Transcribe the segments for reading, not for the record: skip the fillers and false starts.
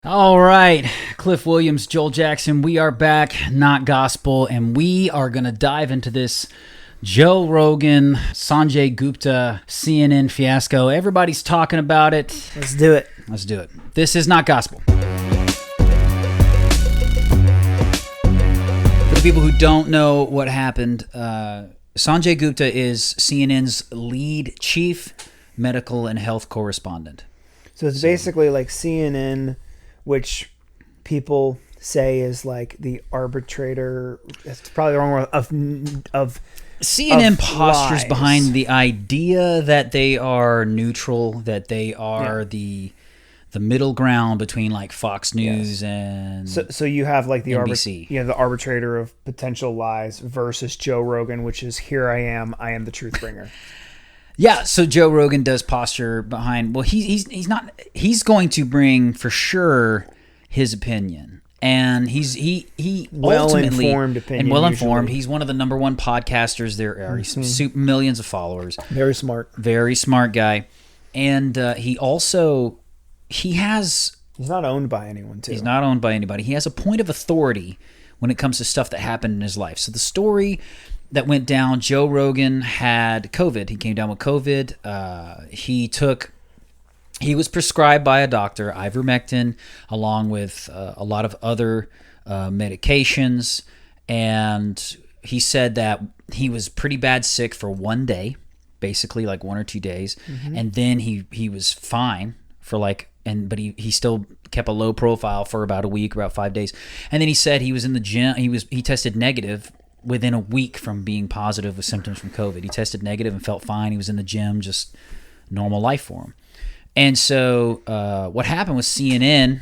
All right, Cliff Williams, Joel Jackson, we are back, not gospel, and we are going to dive into this Joe Rogan, Sanjay Gupta, CNN fiasco. Everybody's talking about it. Let's do it. Let's do it. This is not gospel. For the people who don't know what happened, Sanjay Gupta is CNN's lead chief medical and health correspondent. So it's basically like CNN, which people say is like the arbitrator. That's probably the wrong word of CNN of postures lies. behind the idea that they are neutral, that they are the middle ground between like Fox News and So you have like the NBC. the arbitrator of potential lies versus Joe Rogan, which is here I am the truth bringer. Yeah, so Joe Rogan does posture behind. Well, he's not. He's going to bring for sure his opinion, and he ultimately Well-informed opinion, and well informed. usually. He's one of the number one podcasters there are. He's millions of followers. Very smart. Very smart guy, and he has. He's not owned by anyone, too. He's not owned by anybody. He has a point of authority when it comes to stuff that happened in his life. So the story that went down, Joe Rogan had COVID. He came down with COVID. He was prescribed by a doctor ivermectin along with a lot of other medications. And he said that he was pretty bad sick for one day, basically like 1 or 2 days. Mm-hmm. And then he was fine for but he still kept a low profile for about a week, about 5 days. And then he said he was in the gym. He tested negative within a week from being positive with symptoms from COVID. He tested negative and felt fine. He was in the gym, just normal life for him. And so what happened was CNN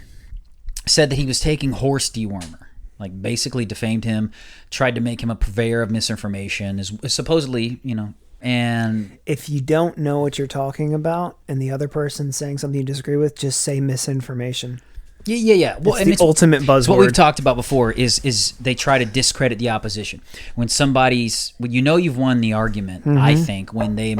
said that he was taking horse dewormer, like basically defamed him, tried to make him a purveyor of misinformation, is supposedly, and If you don't know what you're talking about and the other person's saying something you disagree with, just say misinformation. Yeah. Well, It's the ultimate buzzword. What we've talked about before is they try to discredit the opposition. When you've won the argument, I think, when they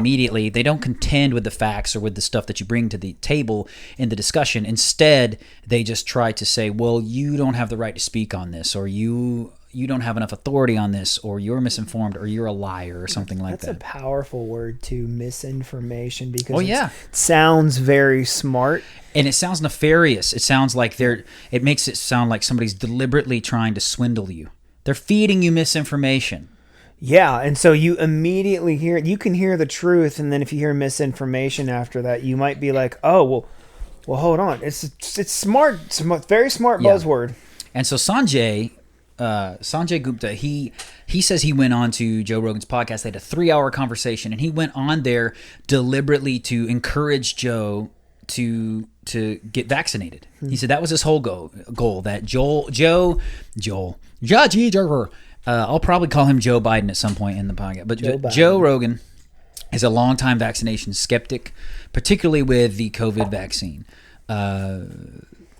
don't contend with the facts or with the stuff that you bring to the table in the discussion. Instead, they just try to say, well, you don't have the right to speak on this, or you don't have enough authority on this, or you're misinformed, or you're a liar, or something like that. That's a powerful word, too, misinformation, because it sounds very smart. And it sounds nefarious. It sounds like it makes it sound like somebody's deliberately trying to swindle you. They're feeding you misinformation. Yeah, and so you immediately you can hear the truth, and then if you hear misinformation after that, you might be like, oh, well, hold on. It's smart, very smart buzzword. And so Sanjay Gupta, he says he went on to Joe Rogan's podcast. They had a 3-hour conversation, and he went on there deliberately to encourage Joe to get vaccinated. He said that was his whole goal that I'll probably call him Joe Biden at some point in the podcast. But Joe Rogan is a longtime vaccination skeptic, particularly with the COVID vaccine.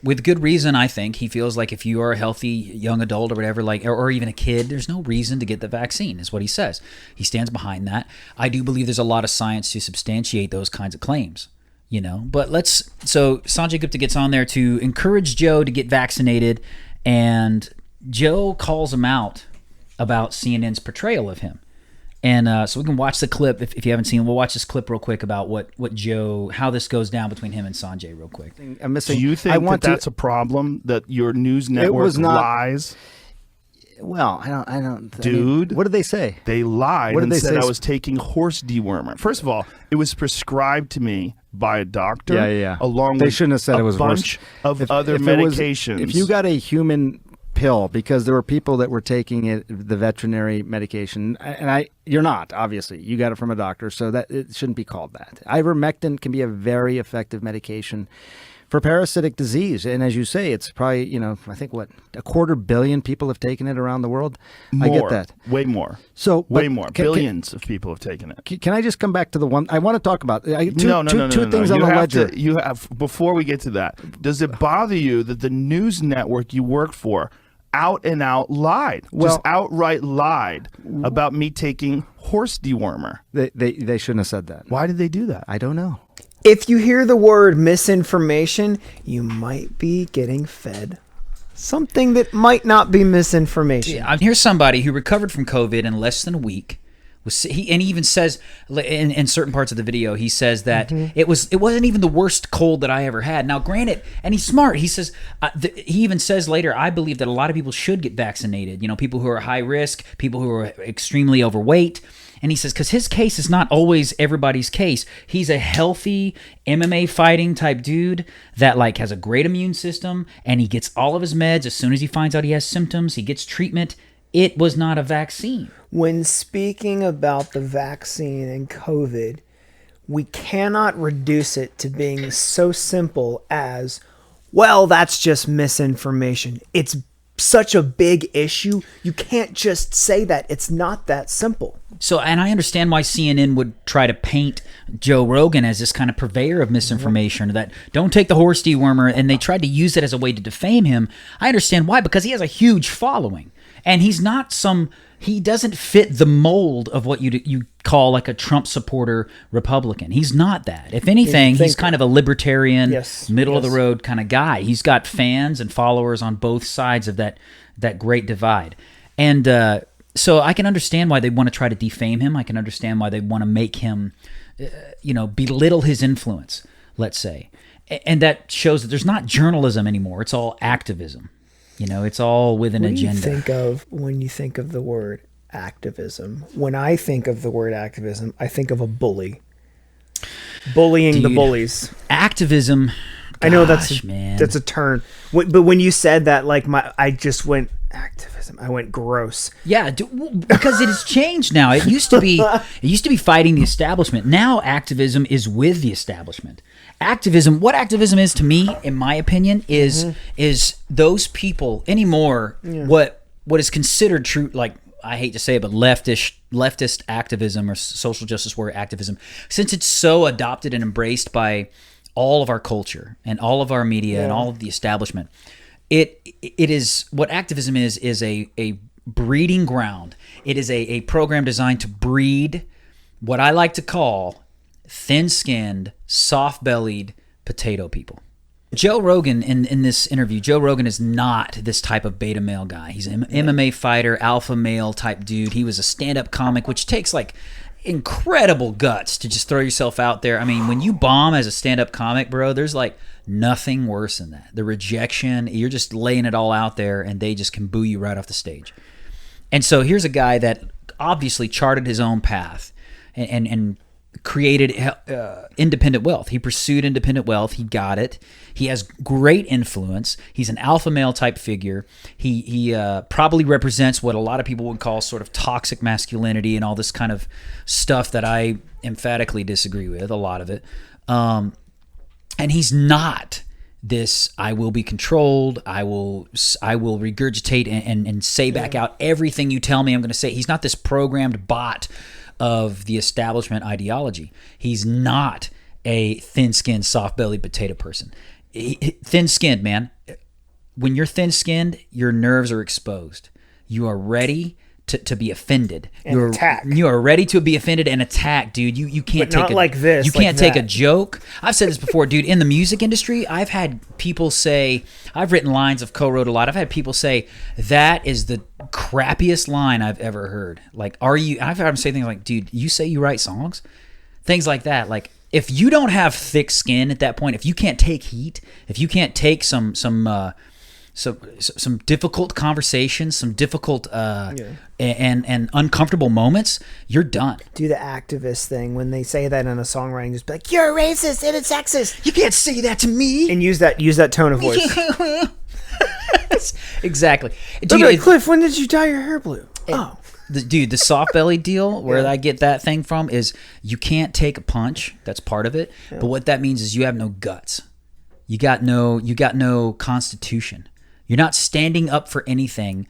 With good reason, I think. He feels like if you are a healthy young adult or whatever, or even a kid, there's no reason to get the vaccine, is what he says. He stands behind that. I do believe there's a lot of science to substantiate those kinds of claims, so Sanjay Gupta gets on there to encourage Joe to get vaccinated, and Joe calls him out about CNN's portrayal of him. And so we can watch the clip if you haven't seen it. We'll watch this clip real quick about how this goes down between him and Sanjay real quick. Do you think that's a problem, that your news network lies? Well, I don't. Dude. What did they say? They lied What did and they said say? I was taking horse dewormer. First of all, it was prescribed to me by a doctor. Yeah. Along They with shouldn't have said a it was bunch of other medications. If you got a human pill, because there were people that were taking the veterinary medication, and you're not, obviously. You got it from a doctor, so that it shouldn't be called that. Ivermectin can be a very effective medication for parasitic disease. And as you say, it's probably, I think a 250 million people have taken it around the world. More, I get that. Way more. So way more. Billions of people have taken it. Can I just come back to the one I want to talk about? Two No. things on the ledger. Before we get to that, does it bother you that the news network you work for out and out lied, just outright lied about me taking horse dewormer? They shouldn't have said that. Why did they do that? I don't know. If you hear the word misinformation, you might be getting fed something that might not be misinformation. Yeah, here's somebody who recovered from COVID in less than a week. He even says in certain parts of the video, he says that it wasn't even the worst cold that I ever had. Now, granted, and he's smart. He says he even says later, I believe that a lot of people should get vaccinated. People who are high risk, people who are extremely overweight. And he says, because his case is not always everybody's case. He's a healthy MMA fighting type dude that has a great immune system, and he gets all of his meds as soon as he finds out he has symptoms. He gets treatment. It was not a vaccine. When speaking about the vaccine and COVID, we cannot reduce it to being so simple as, well, that's just misinformation. It's such a big issue. You can't just say that. It's not that simple. So, and I understand why CNN would try to paint Joe Rogan as this kind of purveyor of misinformation, that don't take the horse dewormer, and they tried to use it as a way to defame him. I understand why, because he has a huge following, and he's not he doesn't fit the mold of what you call a Trump supporter Republican. He's not that. If anything, he's kind of a libertarian, middle of the road kind of guy. He's got fans and followers on both sides of that great divide. And so I can understand why they want to try to defame him. I can understand why they want to make him, belittle his influence, let's say. And that shows that there's not journalism anymore. It's all activism. It's all with an agenda. What do you think of when you think of the word activism? When I think of the word activism, I think of a bully. Bullying the bullies. Activism. I know that's a term. But when you said that, I just went activism. I went gross. Yeah, because it has changed now. It used to be fighting the establishment. Now activism is with the establishment. What activism is to me, in my opinion, is those people anymore. Yeah. What is considered true, I hate to say it, but leftist activism or social justice warrior activism, since it's so adopted and embraced by all of our culture and all of our media and all of the establishment, it is what activism is a breeding ground. It is a program designed to breed what I like to call thin-skinned, soft-bellied potato people. Joe Rogan, in this interview, Joe Rogan is not this type of beta male guy. He's an MMA fighter, alpha male type dude. He was a stand-up comic, which takes incredible guts to just throw yourself out there. I mean, when you bomb as a stand-up comic, bro, there's nothing worse than that. The rejection, you're just laying it all out there, and they just can boo you right off the stage. And so here's a guy that obviously charted his own path and created independent wealth. He pursued independent wealth. He got it. He has great influence. He's an alpha male type figure. He probably represents what a lot of people would call sort of toxic masculinity and all this kind of stuff that I emphatically disagree with, a lot of it. And he's not this, I will be controlled, I will regurgitate and say back out everything you tell me I'm going to say. He's not this programmed bot of the establishment ideology. He's not a thin-skinned, soft-bellied potato person. Thin-skinned, man. When you're thin-skinned, your nerves are exposed. You are ready to be offended. And attack. You are ready to be offended and attack, dude. You can't but take not like this. You can't like take a joke. I've said this before, dude. In the music industry, I've had people say, I've written lines, I've co-wrote a lot. I've had people say, that is the crappiest line I've ever heard. I've had them say things like, dude, you say you write songs? Things like that. If you don't have thick skin at that point, if you can't take heat, if you can't take some difficult conversations, some difficult and uncomfortable moments, you're done. Do the activist thing when they say that in a songwriting, just be like, "You're racist and it's sexist. You can't say that to me." And use that tone of voice. Exactly. Dude, Cliff, when did you dye your hair blue? The soft belly deal, where I get that thing from, is you can't take a punch. That's part of it. Yeah. But what that means is you have no guts. You got no constitution. You're not standing up for anything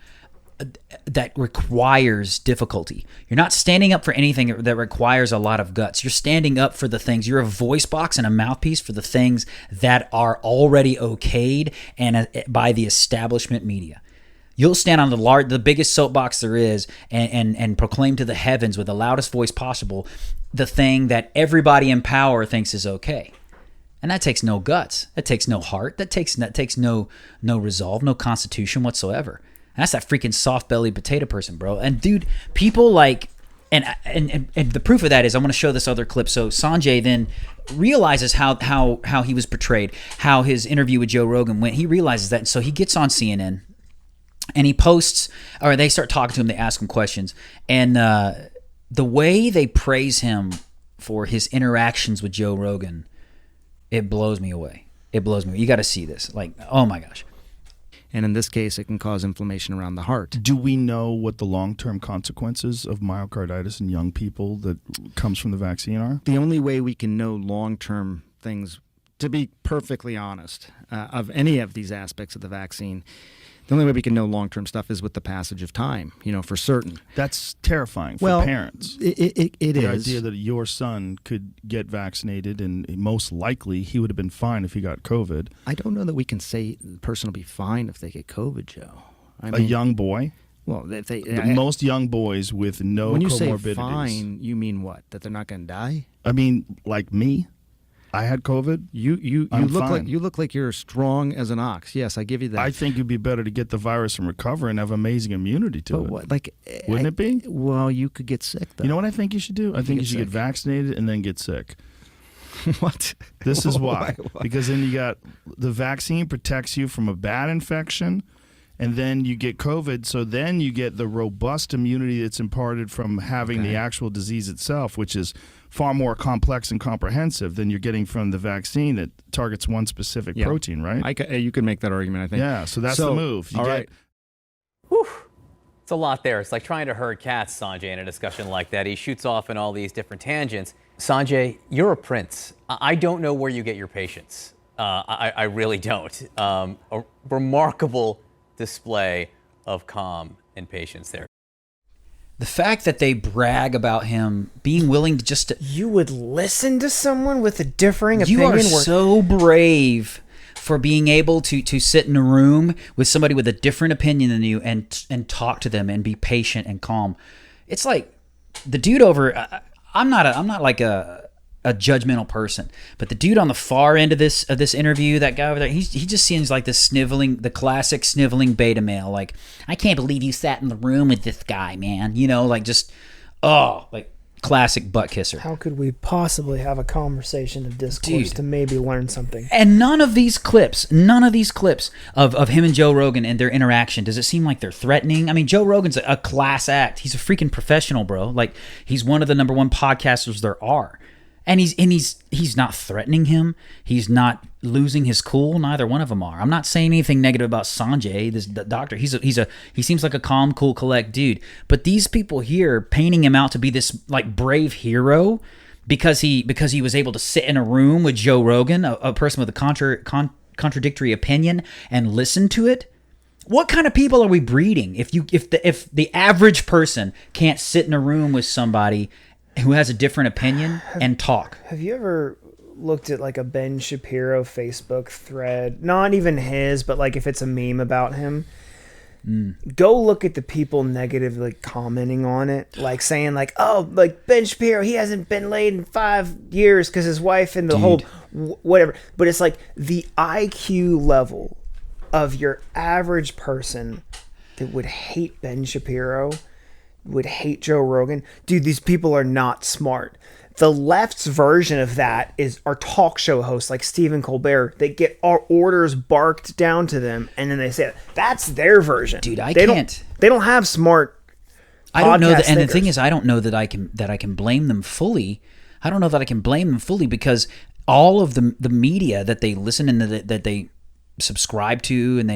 that requires difficulty. You're not standing up for anything that requires a lot of guts. You're standing up for the things. You're a voice box and a mouthpiece for the things that are already okayed and by the establishment media. You'll stand on the biggest soapbox there is and proclaim to the heavens with the loudest voice possible the thing that everybody in power thinks is okay. And that takes no guts. That takes no heart. That takes no resolve, no constitution whatsoever. And that's that freaking soft-bellied potato person, bro. And dude, people like, and the proof of that is I want to show this other clip. So Sanjay then realizes how he was portrayed, how his interview with Joe Rogan went. He realizes that, and so he gets on CNN and he posts, or they start talking to him. They ask him questions, and the way they praise him for his interactions with Joe Rogan, it blows me away. It blows me away. You got to see this. Like, oh my gosh. And in this case, it can cause inflammation around the heart. Do we know what the long-term consequences of myocarditis in young people that comes from the vaccine are? The only way we can know long-term things, to be perfectly honest, of any of these aspects of the vaccine, the only way we can know long-term stuff is with the passage of time, for certain. That's terrifying for parents. It is. The idea that your son could get vaccinated, and most likely he would have been fine if he got COVID. I don't know that we can say the person will be fine if they get COVID, Joe. A young boy? Well, if they, most young boys with no comorbidities. When you say fine, you mean what? That they're not going to die? I mean, like me. I had COVID. You look like you're strong as an ox. Yes, I give you that. I think it'd be better to get the virus and recover and have amazing immunity to it. Wouldn't it be? Well, you could get sick, though. You know what I think you should do? I think you should get vaccinated and then get sick. What? This is why. Because then you got the vaccine protects you from a bad infection, and then you get COVID, so then you get the robust immunity that's imparted from having the actual disease itself, which is far more complex and comprehensive than you're getting from the vaccine that targets one specific protein, right? You could make that argument, I think. Yeah, so that's the move. All right. Whew. It's a lot there. It's like trying to herd cats, Sanjay, in a discussion like that. He shoots off in all these different tangents. Sanjay, you're a prince. I don't know where you get your patience. I really don't. A remarkable display of calm and patience there. The fact that they brag about him being willing to just... You would listen to someone with a differing opinion? You are so brave for being able to sit in a room with somebody with a different opinion than you and talk to them and be patient and calm. It's like the dude over... I'm not like a judgmental person, but the dude on the far end of this interview, that guy over there, he just seems like the classic sniveling beta male. Like, I can't believe you sat in the room with this guy, man. Like classic butt kisser. How could we possibly have a conversation of discourse to maybe learn something? And none of these clips of him and Joe Rogan and their interaction, does it seem like they're threatening? I mean, Joe Rogan's a class act. He's a freaking professional, bro. Like, he's one of the number one podcasters there are. And he's not threatening him. He's not losing his cool. Neither one of them are. I'm not saying anything negative about Sanjay, the doctor. He seems like a calm, cool, collect dude. But these people here painting him out to be this like brave hero because he was able to sit in a room with Joe Rogan, a person with a contradictory opinion, and listen to it. What kind of people are we breeding? If the average person can't sit in a room with somebody who has a different opinion and talk. Have you ever looked at like a Ben Shapiro Facebook thread? Not even his, but like if it's a meme about him, go look at the people negatively commenting on it, like saying like, oh, like Ben Shapiro, he hasn't been laid in 5 years because his wife and the whole whatever. But it's like the IQ level of your average person that would hate Ben Shapiro, would hate Joe Rogan. Dude, these people are not smart. The left's version of that is our talk show hosts like Stephen Colbert. They get our orders barked down to them, and then they say that's their version. Dude, They don't have smart. I don't know that, and thinkers. the thing is, I don't know that I can blame them fully. I don't know that I can blame them fully because all of the media that they listen and that they subscribe to, and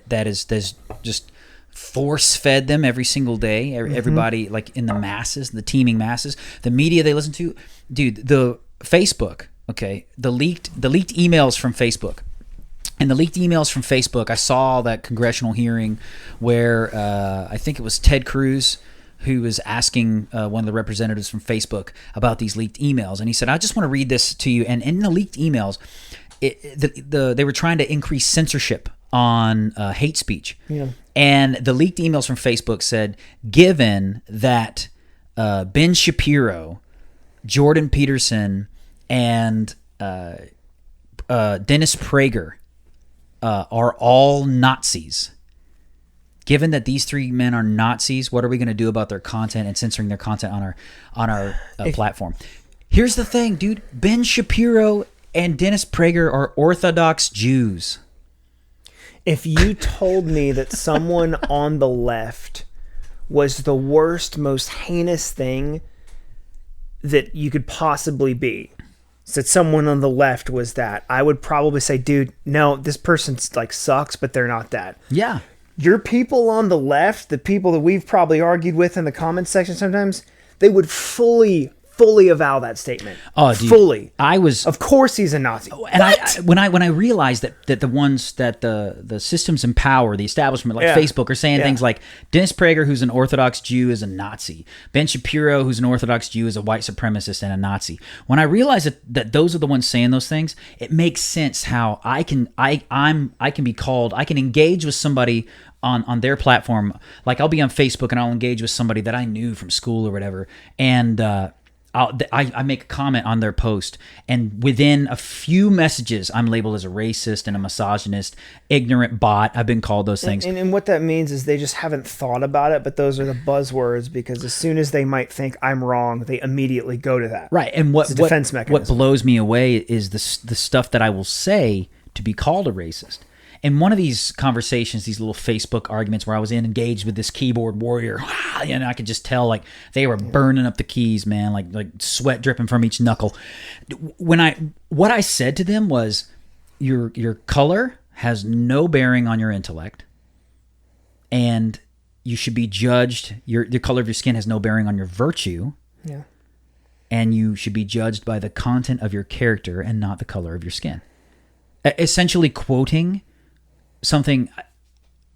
there's just force fed them every single day. Everybody like in the masses, the teeming masses, the media they listen to, dude. The Facebook, okay, the leaked emails from Facebook. And the leaked emails from Facebook, I saw that congressional hearing where I think it was Ted Cruz who was asking one of the representatives from Facebook about these leaked emails, and he said, "I just want to read this to you." And in the leaked emails, they were trying to increase censorship on hate speech. Yeah. And the leaked emails from Facebook said, given that Ben Shapiro, Jordan Peterson, and Dennis Prager are all Nazis. Given that these three men are Nazis, what are we going to do about their content and censoring their content on our platform? Here's the thing, dude. Ben Shapiro and Dennis Prager are Orthodox Jews. If you told me that someone on the left was the worst, most heinous thing that you could possibly be, so that someone on the left was that, I would probably say, dude, no, this person's like sucks, but they're not that. Yeah. Your people on the left, the people that we've probably argued with in the comments section sometimes, they would fully avow that statement. Oh, dude, fully. Of course he's a Nazi. And when I realized that the ones that the systems in power, the establishment, like Facebook, are saying things like Dennis Prager, who's an Orthodox Jew, is a Nazi. Ben Shapiro, who's an Orthodox Jew, is a white supremacist and a Nazi. When I realized that those are the ones saying those things, it makes sense how I can be called. I can engage with somebody on their platform. Like I'll be on Facebook and I'll engage with somebody that I knew from school or whatever, and I make a comment on their post, and within a few messages, I'm labeled as a racist and a misogynist, ignorant bot. I've been called those things. And what that means is they just haven't thought about it, but those are the buzzwords, because as soon as they might think I'm wrong, they immediately go to that. Right. And what defense mechanism. What blows me away is the stuff that I will say to be called a racist. In one of these conversations, these little Facebook arguments where I was engaged with this keyboard warrior, and I could just tell like they were burning up the keys, man, like sweat dripping from each knuckle. What I said to them was, your color has no bearing on your intellect, and you should be judged. The color of your skin has no bearing on your virtue. Yeah. And you should be judged by the content of your character and not the color of your skin. Essentially quoting something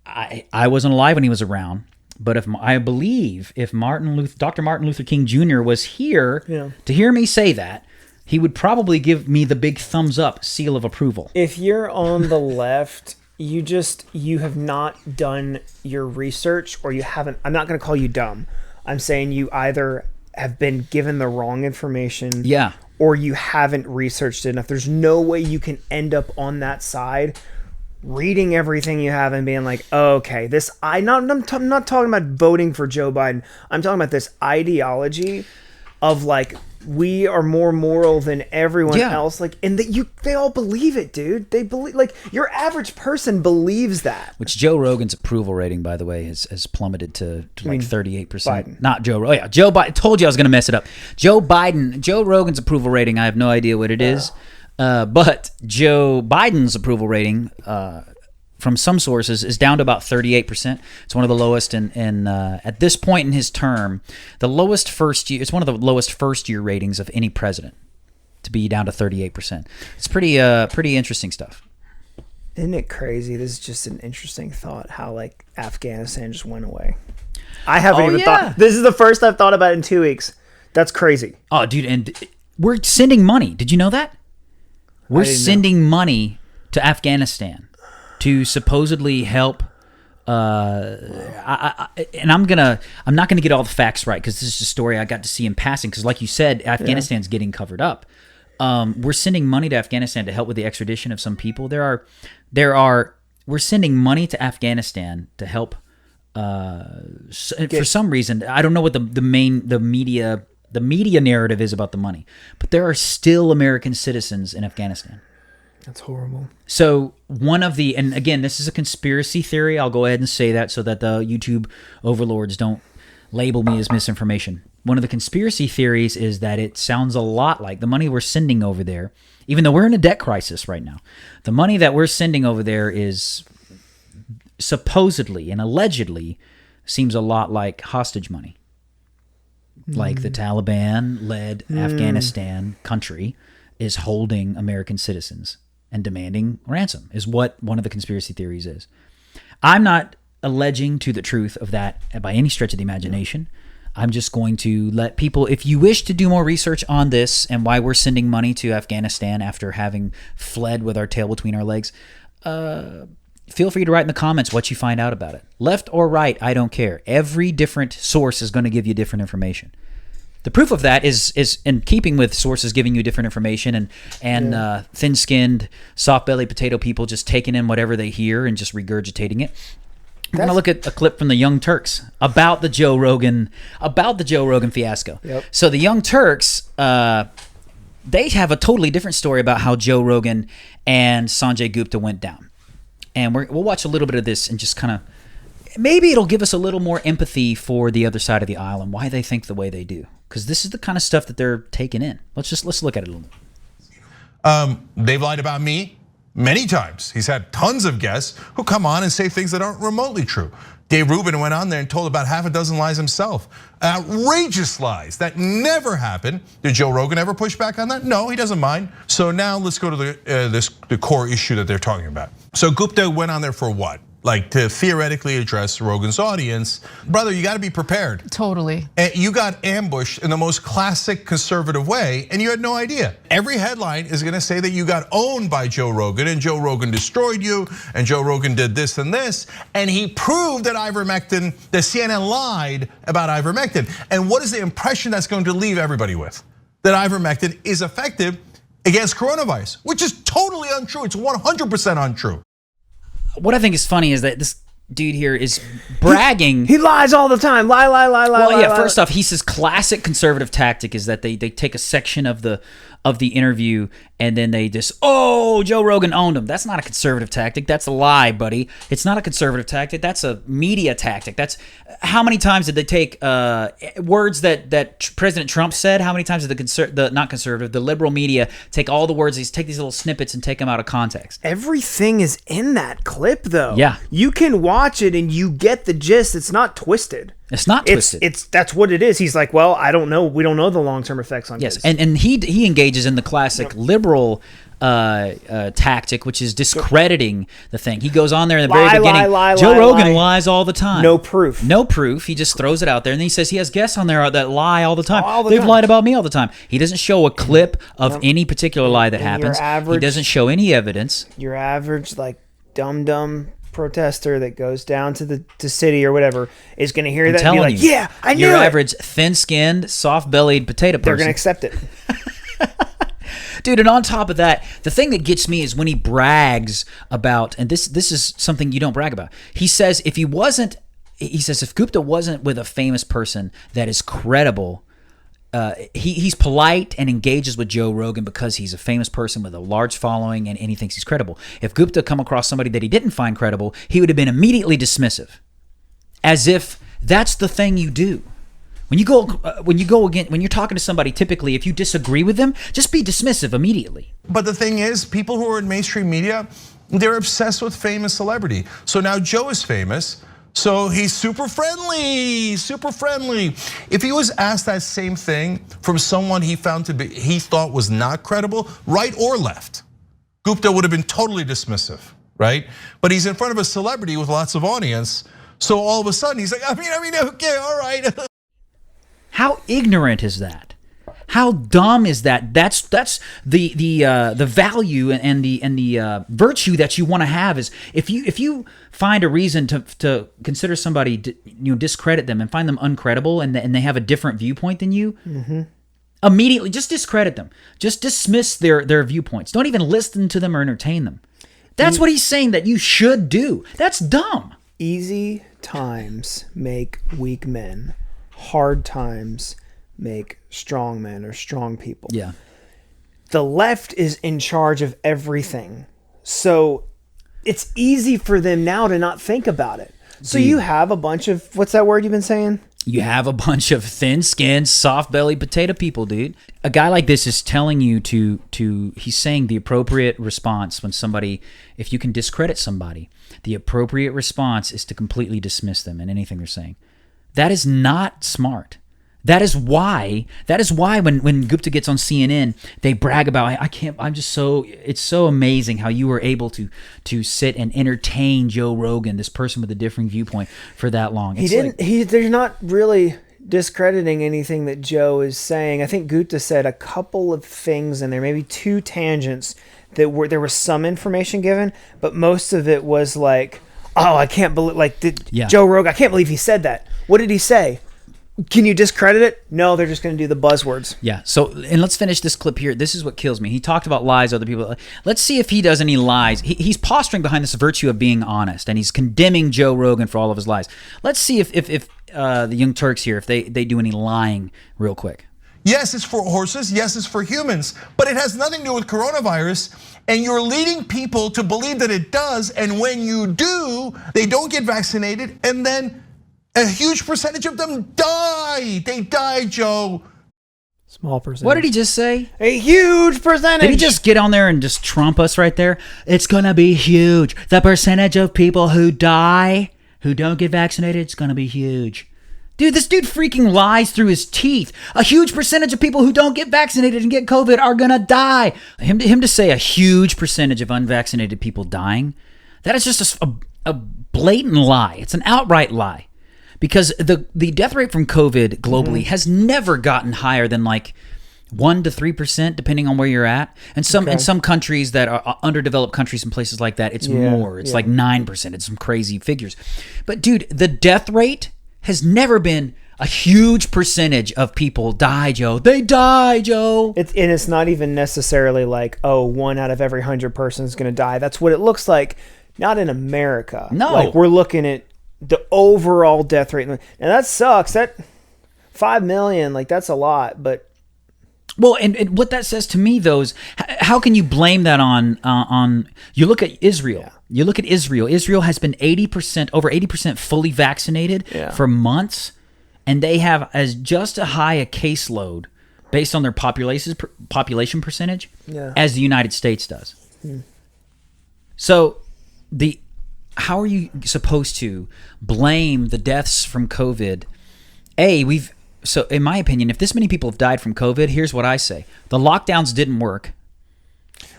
I wasn't alive when he was around, but I believe if Dr. Martin Luther King Jr. was here to hear me say that, he would probably give me the big thumbs up seal of approval. If you're on the left, you have not done your research, or you haven't. I'm not going to call you dumb. I'm saying you either have been given the wrong information, or you haven't researched it enough. There's no way you can end up on that side reading everything you have and being like, oh, okay, I'm not talking about voting for Joe Biden. I'm talking about this ideology of like, we are more moral than everyone else. Like, and they all believe it, dude. They believe, like, your average person believes that. Which Joe Rogan's approval rating, by the way, has plummeted to like 38%. Biden. Not Joe Rogan. Oh, yeah, Joe Biden. Told you I was going to mess it up. Joe Rogan's approval rating, I have no idea what it is. But Joe Biden's approval rating, from some sources, is down to about 38%. It's one of the lowest in at this point in his term. The lowest first year. It's one of the lowest first year ratings of any president, to be down to 38%. It's pretty interesting stuff. Isn't it crazy? This is just an interesting thought. How like Afghanistan just went away. I haven't even thought. This is the first I've thought about it in 2 weeks. That's crazy. Oh, dude, and we're sending money. Did you know that? We're sending money to Afghanistan to supposedly help. And I'm not gonna get all the facts right, because this is a story I got to see in passing. Because like you said, Afghanistan's getting covered up. We're sending money to Afghanistan to help with the extradition of some people. We're sending money to Afghanistan to help. For some reason, I don't know what the media narrative is about the money, but there are still American citizens in Afghanistan. That's horrible. So and again, this is a conspiracy theory. I'll go ahead and say that so that the YouTube overlords don't label me as misinformation. One of the conspiracy theories is that it sounds a lot like the money we're sending over there, even though we're in a debt crisis right now. The money that we're sending over there is supposedly and allegedly seems a lot like hostage money. Like the Taliban-led Afghanistan country is holding American citizens and demanding ransom, is what one of the conspiracy theories is. I'm not alleging to the truth of that by any stretch of the imagination. I'm just going to let people, if you wish to do more research on this and why we're sending money to Afghanistan after having fled with our tail between our legs, feel free to write in the comments what you find out about it. Left or right, I don't care. Every different source is going to give you different information. The proof of that is in keeping with sources giving you different information and thin-skinned, soft-bellied potato people just taking in whatever they hear and just regurgitating it. We're going to look at a clip from the Young Turks about the Joe Rogan fiasco. Yep. So the Young Turks, they have a totally different story about how Joe Rogan and Sanjay Gupta went down. And we'll watch a little bit of this and just kind of, maybe it'll give us a little more empathy for the other side of the aisle and why they think the way they do. Because this is the kind of stuff that they're taking in. Let's look at it a little bit. They've lied about me many times. He's had tons of guests who come on and say things that aren't remotely true. Dave Rubin went on there and told about half a dozen lies himself. Outrageous lies that never happened. Did Joe Rogan ever push back on that? No, he doesn't mind. So now let's go to the core issue that they're talking about. So Gupta went on there for what? Like to theoretically address Rogan's audience. Brother, you gotta be prepared. Totally. And you got ambushed in the most classic conservative way and you had no idea. Every headline is gonna say that you got owned by Joe Rogan and Joe Rogan destroyed you and Joe Rogan did this and this. And he proved that ivermectin, that CNN lied about ivermectin. And what is the impression that's going to leave everybody with? That ivermectin is effective against coronavirus, which is totally untrue. It's 100% untrue. What I think is funny is that this dude here is bragging. He lies all the time. Lie. Well, yeah. lie. First off, he says classic conservative tactic is that they take a section of the interview and then they just, Joe Rogan owned him. That's not a conservative tactic. That's a lie, buddy. It's not a conservative tactic. That's a media tactic. That's how many times did they take words that President Trump said? How many times did the liberal media take all the words? Take these little snippets and take them out of context. Everything is in that clip, though. Yeah, you can watch it and you get the gist. It's not twisted. It's not twisted. It's that's what it is. He's like, well, I don't know. We don't know the long-term effects on kids. Yes, and he engages in the classic liberal tactic, which is discrediting the thing. He goes on there in the very beginning. Joe Rogan lies all the time. No proof. No proof. He just throws it out there, and then he says he has guests on there that lie all the time. They've lied about me all the time. He doesn't show a clip of any particular lie that happens. He doesn't show any evidence. Your average dumb protester that goes down to the city or whatever is going to hear that and be like, yeah, I knew it. Your average thin-skinned, soft-bellied potato person. They're going to accept it. Dude, and on top of that, the thing that gets me is when he brags about, and this is something you don't brag about. He says if Gupta wasn't with a famous person that is credible, he's polite and engages with Joe Rogan because he's a famous person with a large following and he thinks he's credible. If Gupta come across somebody that he didn't find credible, he would have been immediately dismissive, as if that's the thing you do. When you're talking to somebody, typically, if you disagree with them, just be dismissive immediately. But the thing is, people who are in mainstream media, they're obsessed with fame and celebrity. So now Joe is famous. So he's super friendly. If he was asked that same thing from someone he thought was not credible, right or left, Gupta would have been totally dismissive, right? But he's in front of a celebrity with lots of audience, so all of a sudden he's like, I mean, okay, all right. How ignorant is that? How dumb is that? That's the value and the virtue that you want to have is if you find a reason to consider somebody, discredit them and find them uncredible and they have a different viewpoint than you, immediately just discredit them. Just dismiss their viewpoints. Don't even listen to them or entertain them. That's what he's saying that you should do. That's dumb. Easy times make weak men. Hard times make strong men or strong people. Yeah. The left is in charge of everything. So it's easy for them now to not think about it. So you have a bunch of, what's that word you've been saying? You have a bunch of thin-skinned, soft-bellied potato people, dude. A guy like this is telling you he's saying the appropriate response when somebody, if you can discredit somebody, the appropriate response is to completely dismiss them and anything they're saying. That is not smart. That is why when Gupta gets on CNN, they brag about, it's so amazing how you were able to sit and entertain Joe Rogan, this person with a differing viewpoint, for that long. They're not really discrediting anything that Joe is saying. I think Gupta said a couple of things in there, maybe two tangents there was some information given, but most of it was like, I can't believe, Joe Rogan, I can't believe he said that. What did he say? Can you discredit it? No, they're just going to do the buzzwords. Yeah. So, and let's finish this clip here. This is what kills me. He talked about lies other people. Let's see if he does any lies. He's posturing behind this virtue of being honest, and he's condemning Joe Rogan for all of his lies. Let's see if the Young Turks here, if they do any lying real quick. Yes, it's for horses. Yes, it's for humans. But it has nothing to do with coronavirus. And you're leading people to believe that it does. And when you do, they don't get vaccinated. And then a huge percentage of them die. They die, Joe. Small percentage. What did he just say? A huge percentage. Did he just get on there and just trump us right there? It's going to be huge. The percentage of people who die, who don't get vaccinated, it's going to be huge. Dude, this dude freaking lies through his teeth. A huge percentage of people who don't get vaccinated and get COVID are going to die. Him to say a huge percentage of unvaccinated people dying, that is just a blatant lie. It's an outright lie. Because the death rate from COVID globally has never gotten higher than like 1 to 3%, depending on where you're at. And in some countries that are underdeveloped countries and places like that, it's more. It's like 9%. It's some crazy figures. But dude, the death rate has never been a huge percentage of people die, Joe. They die, Joe. It's not even necessarily like, 1 out of every 100 persons is going to die. That's what it looks like. Not in America. No. Like we're looking at the overall death rate. And that sucks. That 5 million, like that's a lot, but. Well, and what that says to me, though, is how can you blame that on you look at Israel. Yeah. You look at Israel. Israel has been over 80% fully vaccinated for months, and they have as just as high a caseload based on their population percentage as the United States does. So how are you supposed to blame the deaths from COVID? So in my opinion, if this many people have died from COVID, here's what I say. The lockdowns didn't work.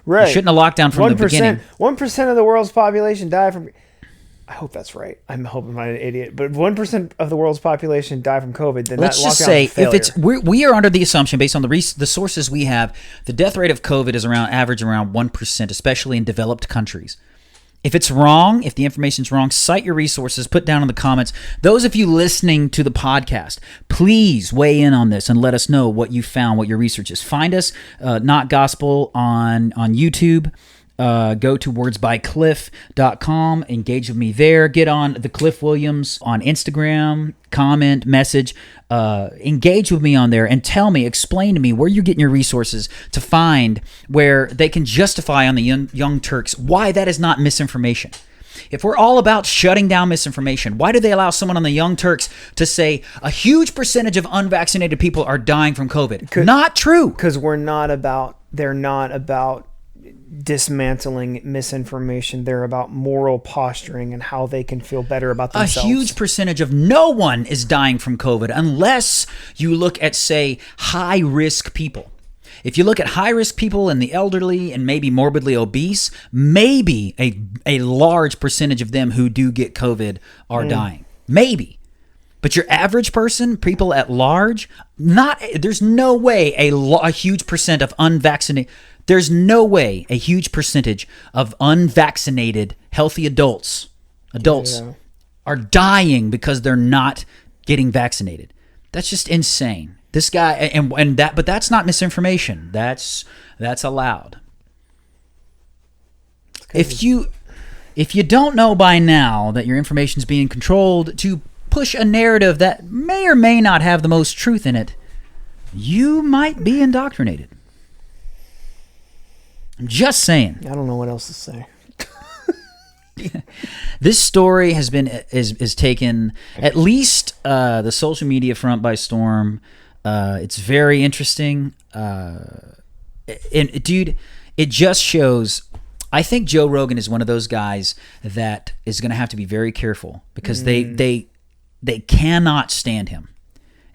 Right. You shouldn't have locked down from the beginning. 1% of the world's population died from... I hope that's right. I'm hoping I'm not an idiot. But 1% of the world's population died from COVID, then let's just say if we are under the assumption, based on the sources we have, the death rate of COVID is average around 1%, especially in developed countries. If it's wrong, if the information's wrong, cite your resources, put down in the comments. Those of you listening to the podcast, please weigh in on this and let us know what you found, what your research is. Find us, Not Gospel, on YouTube. Go to wordsbycliff.com, engage with me there. Get on the Cliff Williams on Instagram, comment, message, engage with me on there and explain to me where you're getting your resources to find where they can justify on the Young Turks why that is not misinformation. If we're all about shutting down misinformation, why do they allow someone on the Young Turks to say a huge percentage of unvaccinated people are dying from COVID? Not true. Because they're not about dismantling misinformation. They're about moral posturing and how they can feel better about themselves. A huge percentage of no one is dying from COVID unless you look at, say, high-risk people. If you look at high-risk people and the elderly and maybe morbidly obese, maybe a large percentage of them who do get COVID are dying. Maybe. But your average person, people at large, there's no way a huge percent of unvaccinated... There's no way a huge percentage of unvaccinated healthy adults are dying because they're not getting vaccinated. That's just insane. This guy but that's not misinformation. That's allowed. If you don't know by now that your information is being controlled to push a narrative that may or may not have the most truth in it, you might be indoctrinated. I'm just saying. I don't know what else to say. This story is taken at least the social media front by storm. It's very interesting. Dude, it just shows. I think Joe Rogan is one of those guys that is going to have to be very careful because they cannot stand him.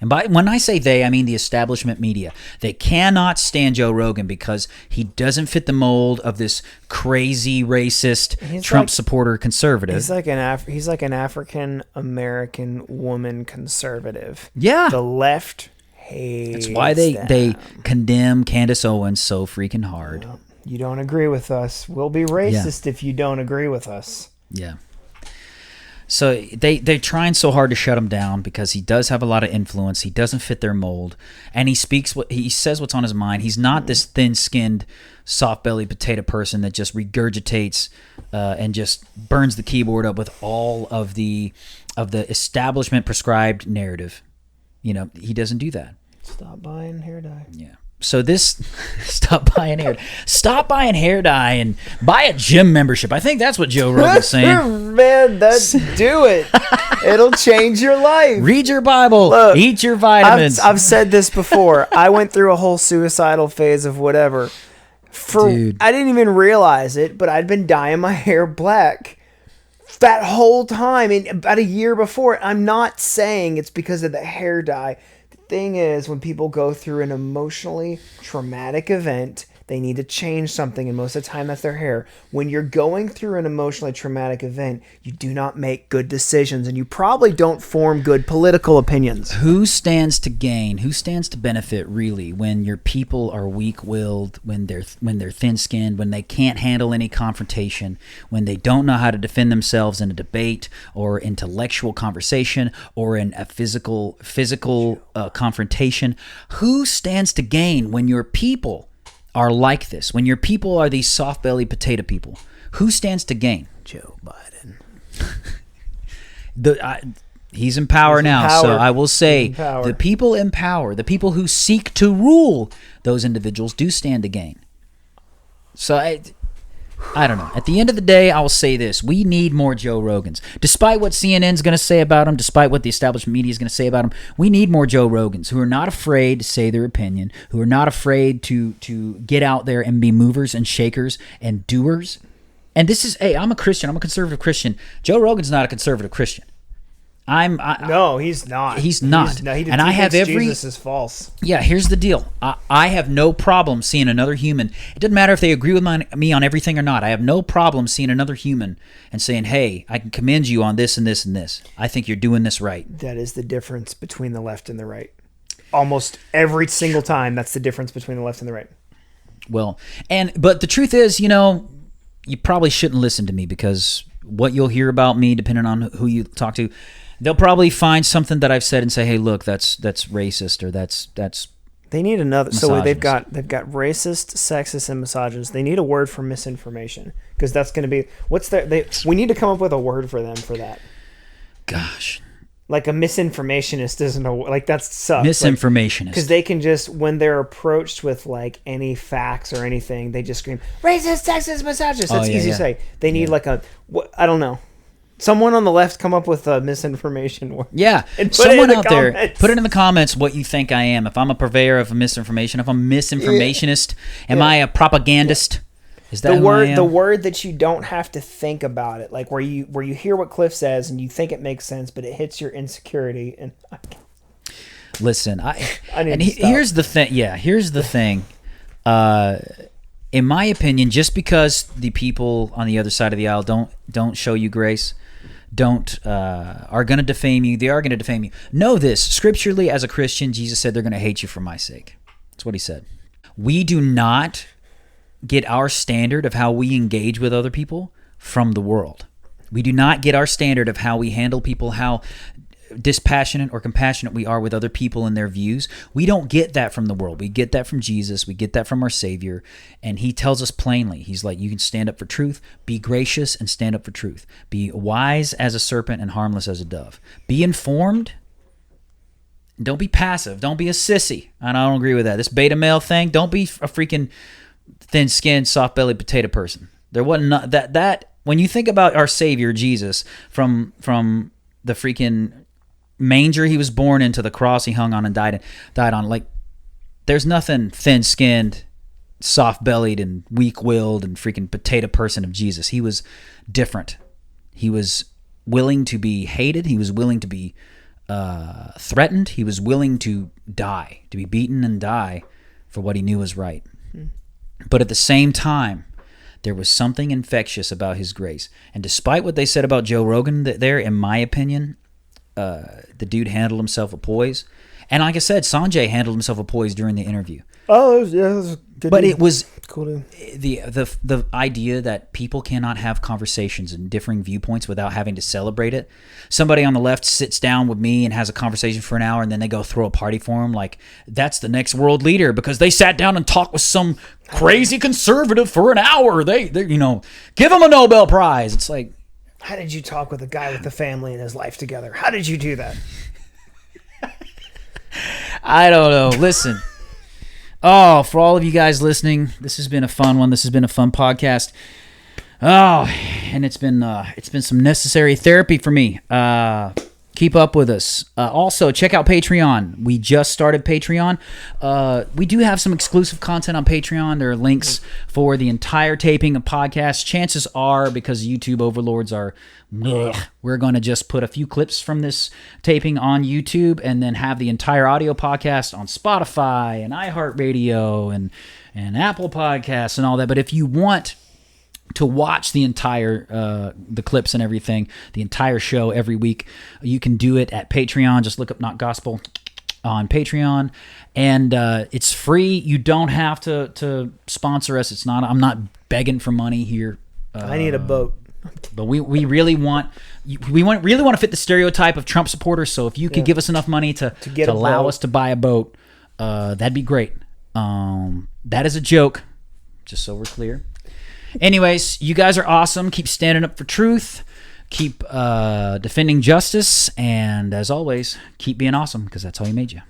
And when I say they, I mean the establishment media. They cannot stand Joe Rogan because he doesn't fit the mold of this crazy racist Trump supporter conservative. He's like an African American woman conservative. Yeah, the left hates. That's why they condemn Candace Owens so freaking hard. Well, you don't agree with us. We'll be racist if you don't agree with us. Yeah. So they're trying so hard to shut him down because he does have a lot of influence. He doesn't fit their mold, and he says what's on his mind. He's not this thin-skinned, soft-bellied potato person that just regurgitates and just burns the keyboard up with all of the establishment prescribed narrative. He doesn't do that. Stop buying hair dye. Yeah. So stop buying hair dye and buy a gym membership. I think that's what Joe Rogan's saying. Man, do it. It'll change your life. Read your Bible. Look, eat your vitamins. I've said this before. I went through a whole suicidal phase of whatever. Dude. I didn't even realize it, but I'd been dyeing my hair black that whole time, and about a year before. I'm not saying it's because of the hair dye. Thing is, when people go through an emotionally traumatic event, they need to change something, and most of the time that's their hair. When you're going through an emotionally traumatic event, you do not make good decisions, and you probably don't form good political opinions. Who stands to gain? Who stands to benefit really when your people are weak-willed, when they're thin-skinned, when they can't handle any confrontation, when they don't know how to defend themselves in a debate or intellectual conversation or in a physical confrontation? Who stands to gain when your people are like this, when your people are these soft-bellied potato people? Who stands to gain? Joe Biden. He's in power now, so I will say the people in power, the people who seek to rule those individuals, do stand to gain. So I don't know. At the end of the day, I will say this. We need more Joe Rogans. Despite what CNN's going to say about him, despite what the establishment media is going to say about him, we need more Joe Rogans who are not afraid to say their opinion, who are not afraid to get out there and be movers and shakers and doers. And this is, I'm a Christian. I'm a conservative Christian. Joe Rogan's not a conservative Christian. No, he's not. He's not. And I have Jesus is false. Yeah, here's the deal. I have no problem seeing another human. It doesn't matter if they agree with me on everything or not. I have no problem seeing another human and saying, hey, I can commend you on this and this and this. I think you're doing this right. That is the difference between the left and the right. Almost every single time, that's the difference between the left and the right. Well, but the truth is, you probably shouldn't listen to me, because what you'll hear about me, depending on who you talk to, they'll probably find something that I've said and say, "Hey, look, that's racist," or that's. They need another. So they've got misogynist. racist, sexist, and misogynist. They need a word for misinformation, because that's going to be we need to come up with a word for them for that. Gosh, like a misinformationist isn't that sucks. Misinformationist, because they can just, when they're approached with like any facts or anything, they just scream racist, sexist, misogynist. That's easy to say. They need I don't know. Someone on the left come up with a misinformation word. Yeah, someone out there, put it in the comments what you think I am. If I'm a purveyor of misinformation, if I'm a misinformationist, am I a propagandist? Is that who I am? The word that you don't have to think about it, like where you hear what Cliff says and you think it makes sense, but it hits your insecurity. And listen, here's the thing. Yeah, here's the thing. In my opinion, just because the people on the other side of the aisle don't show you grace, are going to defame you. They are going to defame you. Know this, scripturally, as a Christian, Jesus said they're going to hate you for my sake. That's what he said. We do not get our standard of how we engage with other people from the world. We do not get our standard of how we handle people, how dispassionate or compassionate we are with other people and their views. We don't get that from the world. We get that from Jesus. We get that from our Savior. And he tells us plainly, he's like, you can stand up for truth, be gracious and stand up for truth. Be wise as a serpent and harmless as a dove. Be informed. Don't be passive. Don't be a sissy. And I don't agree with that. This beta male thing, don't be a freaking thin-skinned, soft-bellied potato person. There wasn't that when you think about our Savior Jesus, from the freaking manger he was born into, the cross he hung on and died on, like, there's nothing thin-skinned, soft-bellied and weak-willed and freaking potato person of Jesus. He was different. He was willing to be hated. He was willing to be threatened. He was willing to die, to be beaten and die for what he knew was right. But at the same time, there was something infectious about his grace. And despite what they said about Joe Rogan there, in my opinion, the dude handled himself with poise. And like I said, Sanjay handled himself with poise during the interview. Oh, it was good. But it was cool. the idea that people cannot have conversations and differing viewpoints without having to celebrate it. Somebody on the left sits down with me and has a conversation for an hour, and then they go throw a party for him. Like, that's the next world leader because they sat down and talked with some crazy conservative for an hour. They give them a Nobel Prize. It's like, how did you talk with a guy with a family and his life together? How did you do that? I don't know. Listen. Oh, for all of you guys listening, this has been a fun one. This has been a fun podcast. Oh, and it's been some necessary therapy for me. Keep up with us. Also, check out Patreon. We just started Patreon. We do have some exclusive content on Patreon. There are links for the entire taping of podcasts. Chances are, because YouTube overlords are, we're going to just put a few clips from this taping on YouTube and then have the entire audio podcast on Spotify and iHeartRadio and Apple Podcasts and all that. But if you want to watch the entire the clips and everything, the entire show every week, you can do it at Patreon. Just look up Not Gospel on Patreon, and it's free. You don't have to sponsor us. It's not. I'm not begging for money here. I need a boat. But we really want to fit the stereotype of Trump supporters. So if you could give us enough money to allow us to buy a boat, that'd be great. That is a joke, just so we're clear. Anyways, you guys are awesome. Keep standing up for truth. Keep defending justice. And as always, keep being awesome because that's how he made you.